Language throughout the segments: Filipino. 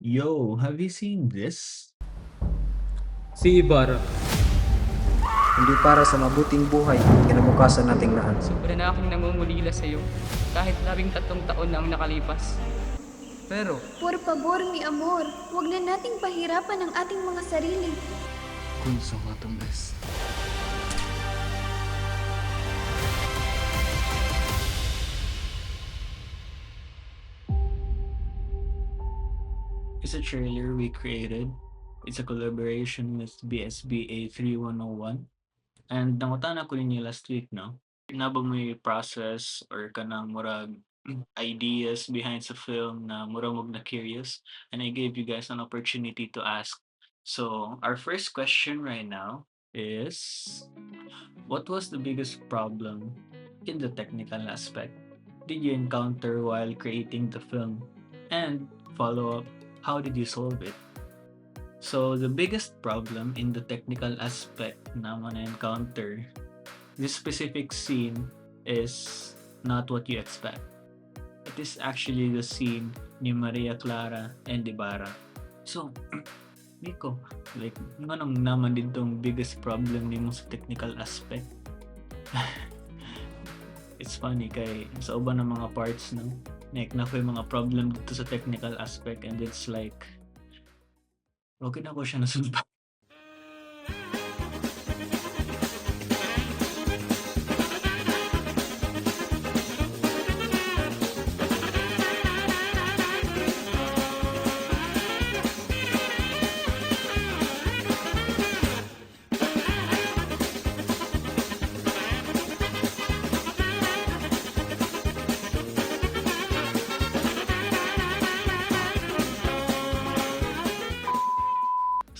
Yo, have you seen this? Si Ibarra. Hindi para sa mabuting buhay, kinabukasan nating lahat. Sobra na akong nangungulila sa'yo, kahit 13 taon na ang nakalipas. Pero, Por favor, mi amor, huwag na nating pahirapan ang ating mga sarili. Kung sa matong best. It's a trailer we created. It's a collaboration with BSBA 3101. And nangutana ko ninyo last week, no? Nabang may process or kanang murag ideas behind sa film na murag na curious, and I gave you guys an opportunity to ask. So our first question right now is, what was the biggest problem in the technical aspect did you encounter while creating the film? And follow up, how did you solve it? So the biggest problem in the technical aspect na encounter this specific scene is not what you expect. It is actually the scene ni Maria Clara and Ibarra. So, Nico, like, anong naman din tong biggest problem nimo sa technical aspect? It's funny kay sa uban ng mga parts no, like na ko yung mga problem dito sa technical aspect, and it's like okay na ko siya nasunod.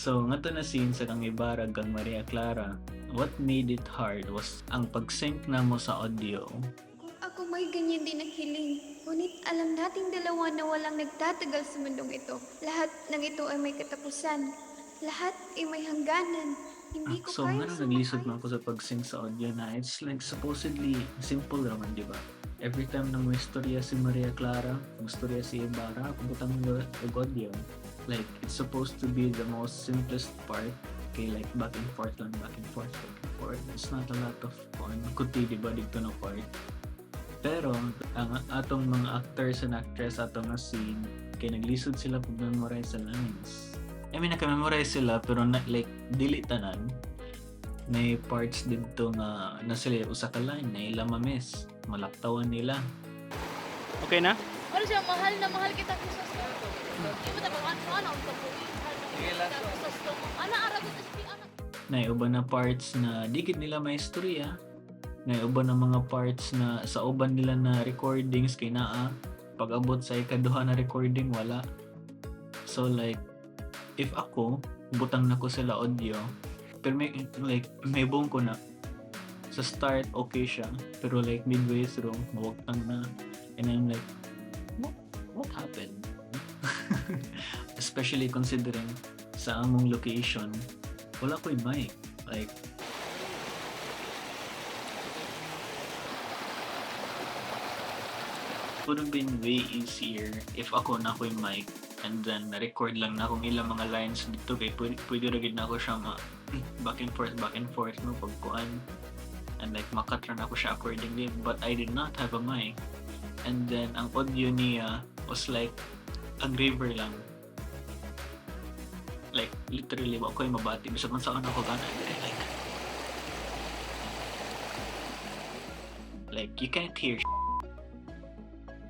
So, nga na scene sa kang Ibarra kang Maria Clara, what made it hard was ang pag-sync na mo sa audio. Kung ako may ganyan din ang hiling, ngunit alam nating dalawa na walang nagtatagal sa mundong ito. Lahat ng ito ay may katapusan. Lahat ay may hangganan. Hindi ko So, nga kayang nang naglisod sumakay. man ko sa pag-sync sa audio na it's like supposedly simple naman, di ba? Every time na may istorya si Maria Clara, may istorya si Ibarra, kumutang mo yung audio. Like, it's supposed to be the most simplest part. Okay, like back and forth lang, back and forth, back and forth. It's not a lot of fun. Kuti, di ba, dito na part. Pero, ang atong mga actors and actress atong nga scene, kay naglisod sila pag-memorize sa lines. I mean, naka-memorize sila, pero like, dili tanan. May parts dito nga na sila usa ka line na ila ma-miss. Malaktawan nila. Okay na? Ano siya, mahal na mahal kita kusas ko. Hindi mo tayo ano ang kapuwi. Mahal na mahal kita kusas ko. Ana, aragot na siya, ana. Na uban na parts na digit nila may istorya. Na uban na mga parts na sa uban nila na recordings kay naa. Pag abot sa ikaduha na recording, wala. So like, if ako, butang na ko sila audio, pero may buong ko na. Sa start, okay siya. Pero like midway through, mawagtang na. And I'm like, what happened? Especially considering sa among location, wala ko yung mic. Like, would have been way easier if ako na ko yung mic and then na-record lang na akong ilang mga lines dito kay pwede rin na ako siya back and forth no pagkuan, and like makatran ako siya accordingly, but I did not have a mic, and then ang audio niya was like a river lang, like literally wa ko yung mabati bisag man saan ako gana, like you can't hear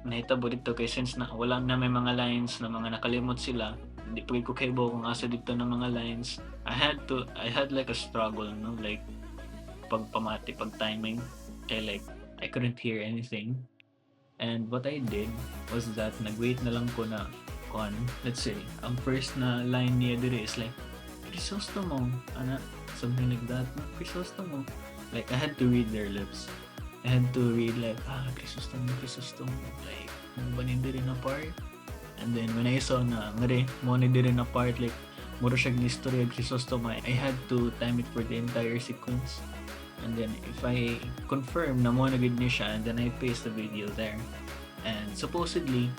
nahitabo dito kay since na wala na may mga lines na mga nakalimot sila, hindi pwede ko kaibo kung asa dito ng mga lines. I had like a struggle no, like pagpamati, pag timing, kay like I couldn't hear anything, and what I did was that nag-wait na lang ko na kuan, let's say ang first na line niya dire is like Crisostomo, ana, something like that, no? Crisostomo, like I had to read their lips. I had to read like, Crisostomo, like, ba rin na part? And then when I saw na, ngari, mo na din na part, like, mura siya gistorya Crisostomo, I had to time it for the entire sequence. And then if I confirm na mo na gid ni siya, and then I paste the video there. And supposedly,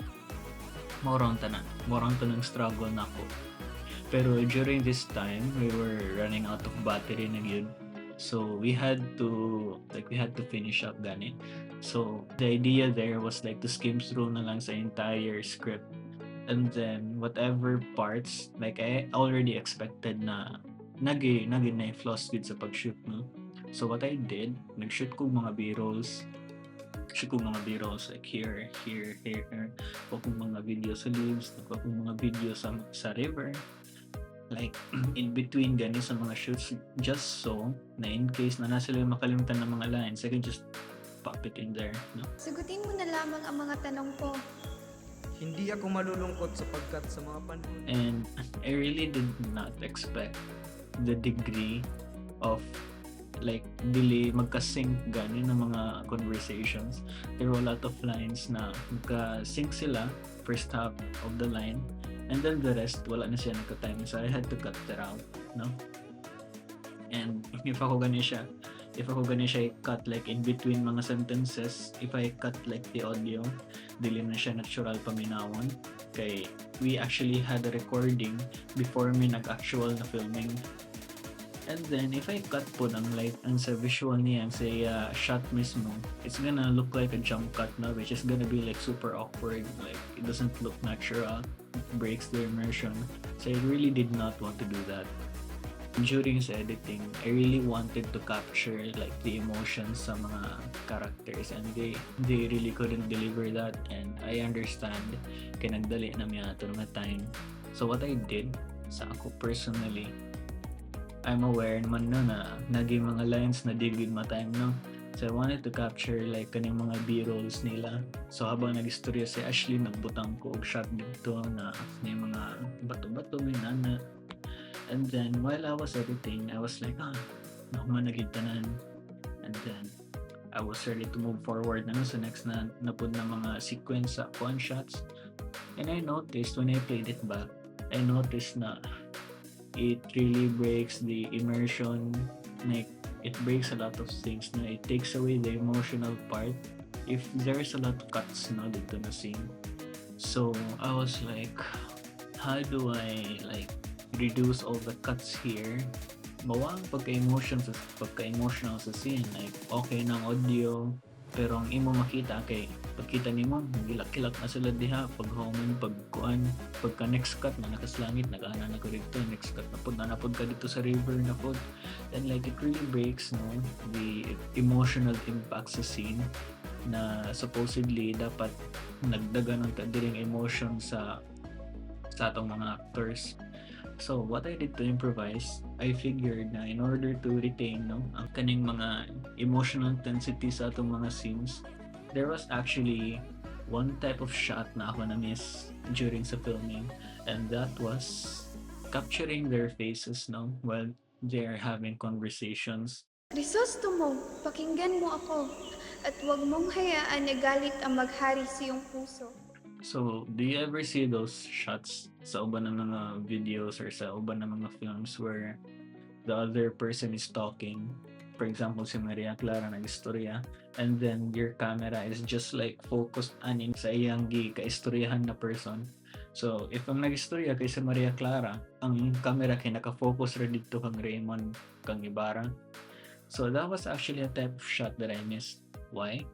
Morang tanan. Morang tanang struggle na ako. Pero during this time, we were running out of battery na yun. So we had to finish up gani. So the idea there was like to skim through na lang sa entire script. And then whatever parts like I already expected na nagi na flaws with sa pag-shoot no. So what I did, nag-shoot ko mga B-rolls. Shoot ko mga B-rolls like here. Kuha ko mga video sa leaves, kuha ko mga video sa river. Like in between gani sa mga shoots just so na in case na nasa lang makalimutan ng mga lines, I can just pop it in there, no? Sagutin mo na lamang ang mga tanong ko. Hindi ako malulungkot sapagkat sa mga panahon And I really did not expect the degree of like dili magka-sync gani ng mga conversations. There were a lot of lines na magka-sync sila first half of the line and then the rest wala na siya nagka-time, so I had to cut that out, no? And if ako gani siya i-cut like in between mga sentences, if I cut like the audio, dili na siya natural paminawon kay we actually had a recording before me nag-actual na filming. And then if I cut po ng like ang sa visual niya sa shot mismo, it's gonna look like a jump cut na, which is gonna be like super awkward, like it doesn't look natural, it breaks the immersion. So I really did not want to do that. During sa editing, I really wanted to capture like the emotions sa mga characters and they really couldn't deliver that, and I understand kaya nagdali na miya ito mga time. So what I did sa ako personally, I'm aware naman no na naging mga lines na digid ma-time no. So I wanted to capture like kaning mga B-rolls nila. So habang nag-istorya si Ashley, nagbutang ko og shot dito na may mga bato-bato, may nana. And then while I was editing, I was like, nakuha nagitanan. And then I was ready to move forward na sa next na napod na mga sequence sa one shots. And I noticed when I played it back, I noticed na it really breaks the immersion, like it breaks a lot of things na it takes away the emotional part if there's a lot of cuts na dito na scene. So I was like, how do I like reduce all the cuts here? Bawa ang pagka-emotional sa scene, like okay ng audio pero ang imo makita kay pagkita nimo gilak-kilak na sila diha paghuman pagkuan pagka next cut na nakaslangit nagaana na ko dito, next cut na pod ka dito sa river na pod, and like it really breaks no the emotional impact sa scene na supposedly dapat nagdagan ng kadiring emotion sa atong mga actors. So what I did to improvise, I figured na in order to retain no ang kaning mga emotional intensity sa atong mga scenes, there was actually one type of shot na ako na miss during sa filming, and that was capturing their faces no while they're having conversations. Crisostomo, pakinggan mo ako at huwag mong hayaan na galit ang maghari sa iyong puso. So, do you ever see those shots sa uban ng mga videos or sa uban ng mga films where the other person is talking? For example, si Maria Clara nag-istorya and then your camera is just like focused anin sa iyang kaistoryahan na person. So, if ang nag-istorya kay si Maria Clara, ang camera kay naka-focus ra dito kang Raymond, kang Ibarra. So, that was actually a type of shot that I missed. Why?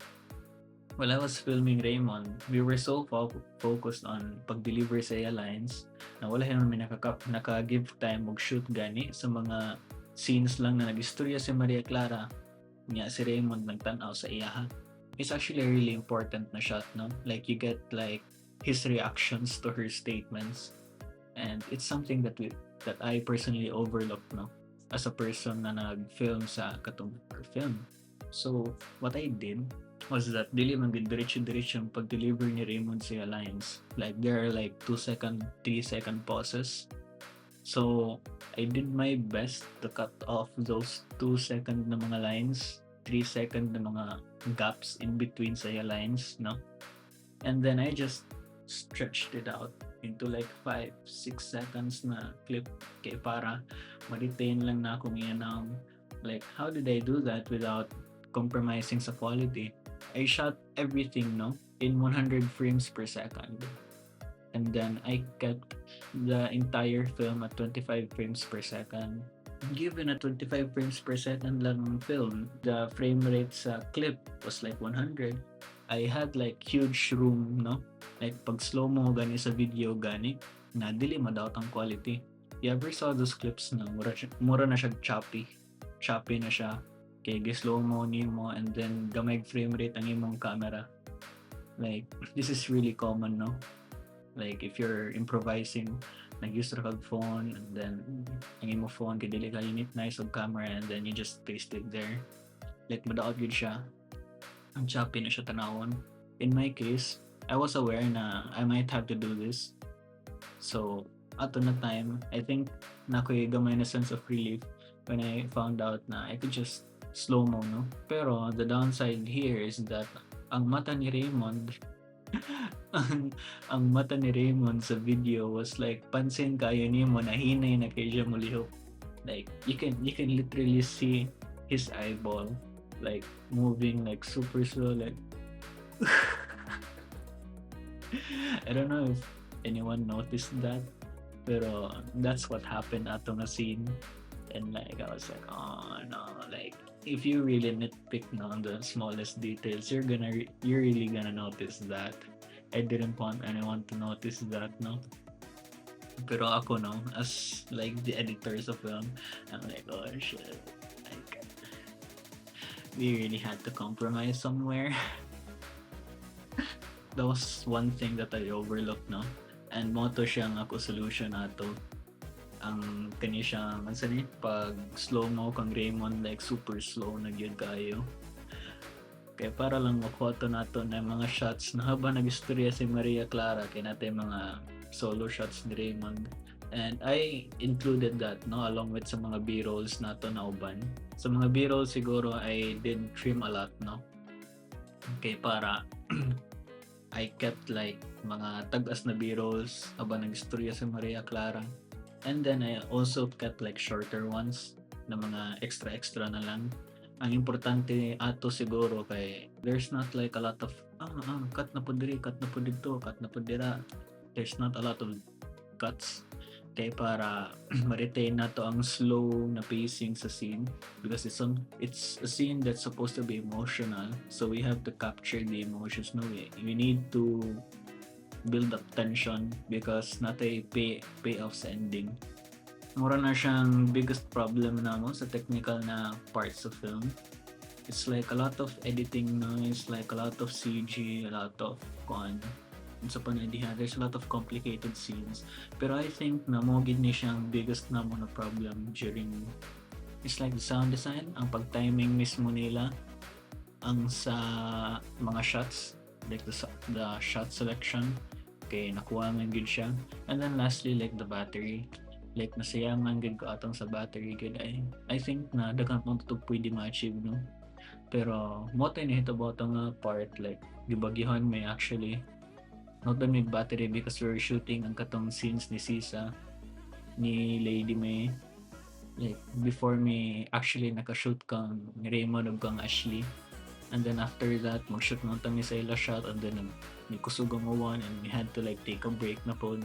While I was filming Raymond, we were so focused on pag-deliver sa iya lines na wala naman naka-give time mag-shoot gani sa mga scenes lang na nag-istorya si Maria Clara niya si Raymond nagtanaw sa iya. It's actually a really important na shot, no? Like you get like his reactions to her statements, and it's something that I personally overlooked, no? As a person na nag-film sa katong film. So what I did was that dili man gid diretso ang pag-deliver ni Raymond sa lines. Like there are like 2 second, 3 second pauses. So I did my best to cut off those 2 second na mga lines, 3 second na mga gaps in between sa lines, no? And then I just stretched it out into like 5-6 seconds na clip kay para ma-retain lang na akong iyan. Like how did I do that without compromising sa quality? I shot everything no in 100 frames per second. and then I kept the entire film at 25 frames per second. Given a 25 frames per second lang film, the frame rate sa clip was like 100. I had like huge room, no? Like pag slow mo gani sa video gani, na dili madaot ang quality. You ever saw those clips na mura na siya choppy? Choppy na siya. Kaya slow mo nimo and then gamay frame rate ang imong camera. Like this is really common, no? Like if you're improvising, nag-use ra kag phone and then ang imong phone kay dili ka unit nice of camera and then you just paste it there. Like madaot gyud siya. Ang choppy na siya tanawon. In my case, I was aware na I might have to do this. So, ato na time, I think na ko'y gamay na sense of relief when I found out na I could just slow mo, no? Pero the downside here is that ang mata ni Raymond ang mata ni Raymond sa video was like pansin kayo nimo na hinay na kay siya mulihok. Like you can literally see his eyeball like moving like super slow like I don't know if anyone noticed that, pero that's what happened ato nga scene. And like I was like, oh no, like if you really nitpick no, on the smallest details, you're really gonna notice that. I didn't want anyone to notice that, no. Pero ako, no, as like the editors of film, I'm like, oh shit, like we really had to compromise somewhere. That was one thing that I overlooked, no. And mo to siyang ako solution nato. Ang kani siya mansa ni pag slow mo kang Raymond like super slow na gyud kayo. Kaya para lang makuha to nato na mga shots na habang nag-istorya si Maria Clara kay natin mga solo shots ni Raymond. And I included that no along with sa mga B-rolls nato na uban. Sa mga B-rolls siguro I did trim a lot no. Okay, para I kept like mga tagas na B-rolls habang nag-istorya si Maria Clara. And then I also kept like shorter ones na mga extra na lang. Ang importante ato siguro kay there's not like a lot of cut na po diri, cut na po dito, cut na po dira. There's not a lot of cuts kay para ma-retain nato ang slow na pacing sa scene because it's a scene that's supposed to be emotional, so we have to capture the emotions no way. We need to build up tension because natay payoff sa ending. Mura na siyang biggest problem na mo sa technical na parts of film. It's like a lot of editing noise, like a lot of CG, a lot of sa panadihan. There's a lot of complicated scenes. Pero I think na mo gid ni siyang biggest na mo na problem during it's like the sound design, ang pag-timing mismo nila, ang sa mga shots, like the shot selection, kay nakuha man gid siya. And then lastly, like the battery. Like nasayangan gid ko atong sa battery gid I think na daghang pang pwede ma-achieve no. Pero mo tay ni hitabo nga part like gibagyahon may actually not only battery because we're shooting ang katong scenes ni Sisa ni Lady May like before me actually nakashoot kang ni Raymond ug kang Ashley. And then after that mag-shoot mo tami sa ila shot and then ni kusog ang uwan and we had to like take a break na pod.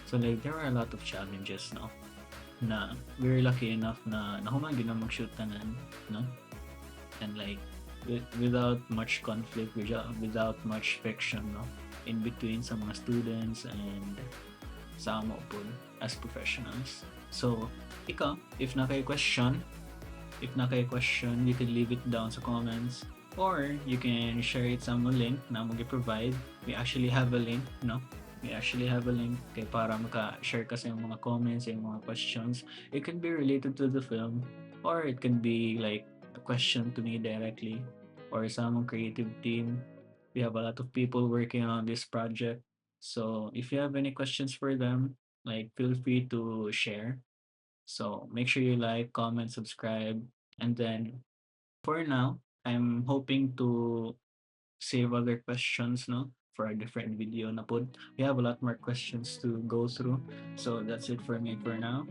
So like there are a lot of challenges no na we're lucky enough na nahuman gid na mag-shoot tanan no, and like without much conflict, without much friction no in between sa mga students and sa amo po as professionals. So ikaw, if na kay question, you can leave it down sa comments or you can share it sa mga link na mo gi-provide. We actually have a link no. We actually have a link kay para maka-share ka sa yung mga comments, yung mga questions. It can be related to the film or it can be like a question to me directly or sa among creative team. We have a lot of people working on this project. So if you have any questions for them, like feel free to share. So make sure you like, comment, subscribe. And then for now, I'm hoping to save other questions no for a different video na pod. We have a lot more questions to go through. So that's it for me for now.